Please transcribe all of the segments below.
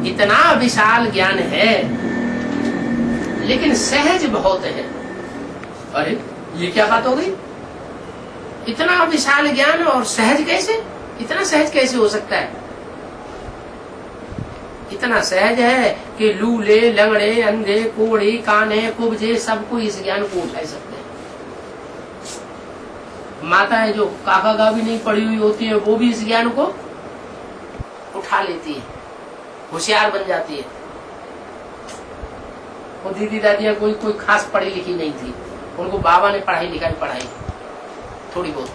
इतना विशाल ज्ञान है लेकिन सहज बहुत है। अरे ये क्या बात हो गई, इतना विशाल ज्ञान और सहज कैसे, इतना सहज कैसे हो सकता है? इतना सहज है कि लूले लंगड़े अंधे कोढ़े काने कुब्जे सबको इस ज्ञान को उठा सकते हैं। माताएं जो काका का भी नहीं पढ़ी हुई होती है वो भी इस ज्ञान को उठा लेती है, होशियार बन जाती है। वो दीदी दादियां कोई खास पढ़ी लिखी नहीं थी, उनको बाबा ने पढ़ाई लिखाई पढ़ाई थोड़ी बहुत।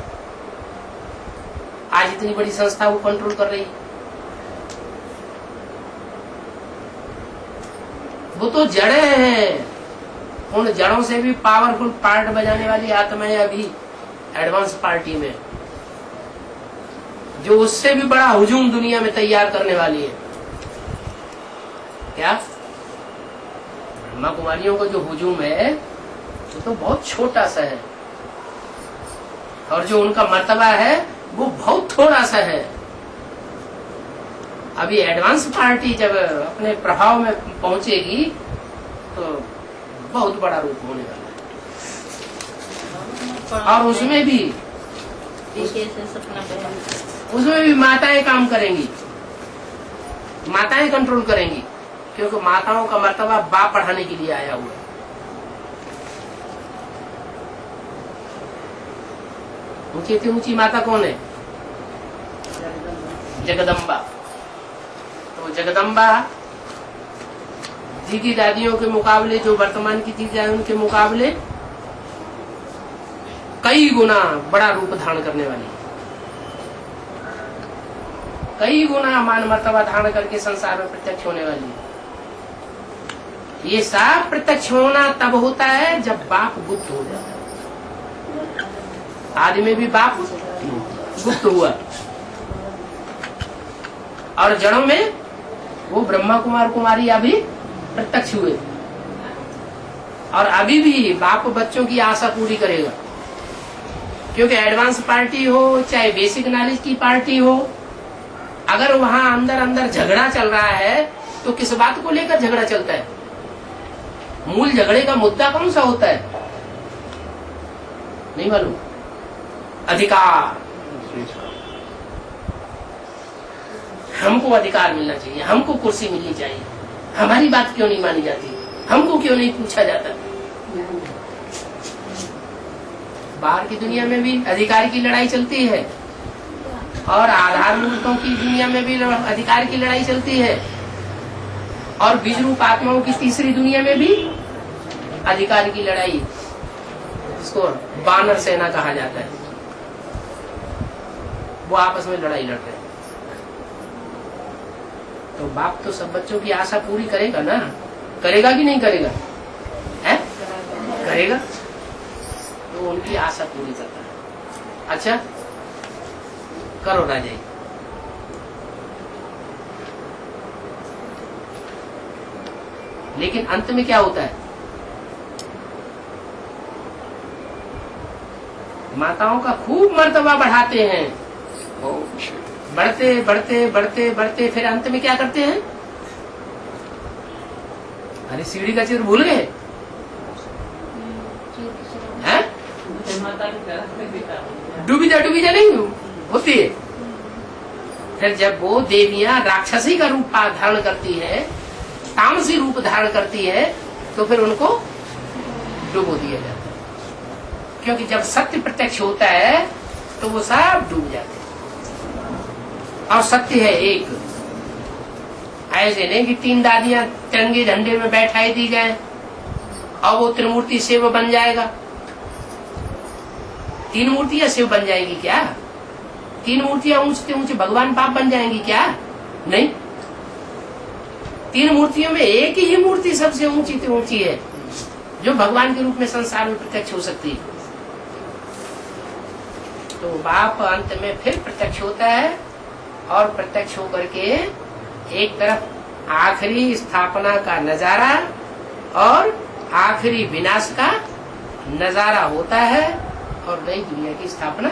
आज इतनी बड़ी संस्था वो कंट्रोल कर रही है। वो तो जड़े हैं, उन जड़ों से भी पावरफुल पार्ट बजाने वाली आत्माएं अभी एडवांस पार्टी में, जो उससे भी बड़ा हुजूम दुनिया में तैयार करने वाली है। क्या ब्रह्मा कुमारियों का जो हुजूम है वो तो बहुत छोटा सा है, और जो उनका मर्तबा है वो बहुत थोड़ा सा है। अभी एडवांस पार्टी जब अपने प्रभाव में पहुंचेगी तो बहुत बड़ा रूप होने वाला है। और उसमें भी माताएं काम करेंगी, माताएं कंट्रोल करेंगी, क्योंकि माताओं का मर्तबा बाप पढ़ाने के लिए आया हुआ है। ऊंची से ऊंची माता कौन है? जगदम्बा। तो जगदम्बा जी की दादियों के मुकाबले, जो वर्तमान की चीजें हैं उनके मुकाबले कई गुना बड़ा रूप धारण करने वाली है, कई गुना मान मर्तबा धारण करके संसार में प्रत्यक्ष होने वाली है। ये सब प्रत्यक्ष होना तब होता है जब बाप गुप्त हो जाता है। आदि में भी बाप गुप्त हुआ, और जड़ों में वो ब्रह्मा कुमार कुमारी अभी प्रत्यक्ष हुए, और अभी भी बाप बच्चों की आशा पूरी करेगा। क्योंकि एडवांस पार्टी हो चाहे बेसिक नॉलेज की पार्टी हो, अगर वहां अंदर अंदर झगड़ा चल रहा है तो किस बात को लेकर झगड़ा चलता है? मूल झगड़े का मुद्दा कौन सा होता है? नहीं मालूम? अधिकार। हमको अधिकार मिलना चाहिए, हमको कुर्सी मिलनी चाहिए, हमारी बात क्यों नहीं मानी जाती, हमको क्यों नहीं पूछा जाता? बाहर की दुनिया में भी अधिकार की लड़ाई चलती है, और आधार मूर्तों की दुनिया में भी अधिकार की लड़ाई चलती है, और बीज रूप आत्माओं की तीसरी दुनिया में भी अधिकार की लड़ाई, जिसको बानर सेना कहा जाता है, वो आपस में लड़ाई लड़ते हैं। तो बाप तो सब बच्चों की आशा पूरी करेगा ना, करेगा कि नहीं करेगा? है? करेगा, तो उनकी आशा पूरी करता है। अच्छा करो राजा। लेकिन अंत में क्या होता है? माताओं का खूब मर्तबा बढ़ाते हैं, बढ़ते बढ़ते बढ़ते बढ़ते फिर अंत में क्या करते हैं? अरे सीढ़ी का चिर भूल गए? डूबी जा नहीं होती है। फिर जब वो देवियां राक्षसी का रूप धारण करती है, तामसी रूप धारण करती है, तो फिर उनको डुबो दिया जाता है। क्योंकि जब सत्य प्रत्यक्ष होता है तो वो सब डूब जाते हैं। और सत्य है एक, ऐसे नहीं कि तीन दादियां तिरंगे झंडे में बैठाई दी जाए और वो त्रिमूर्ति शिव बन जाएगा। तीन मूर्तियां शिव बन जाएगी क्या? तीन मूर्तियां ऊंचते ऊंचे भगवान बाप बन जाएंगी क्या? नहीं। तीन मूर्तियों में एक ही मूर्ति सबसे ऊंची से ऊंची है, जो भगवान के रूप में संसार में प्रत्यक्ष हो सकती है। तो बाप अंत में फिर प्रत्यक्ष होता है, और प्रत्यक्ष होकर के एक तरफ आखिरी स्थापना का नजारा और आखिरी विनाश का नजारा होता है, और नई दुनिया की स्थापना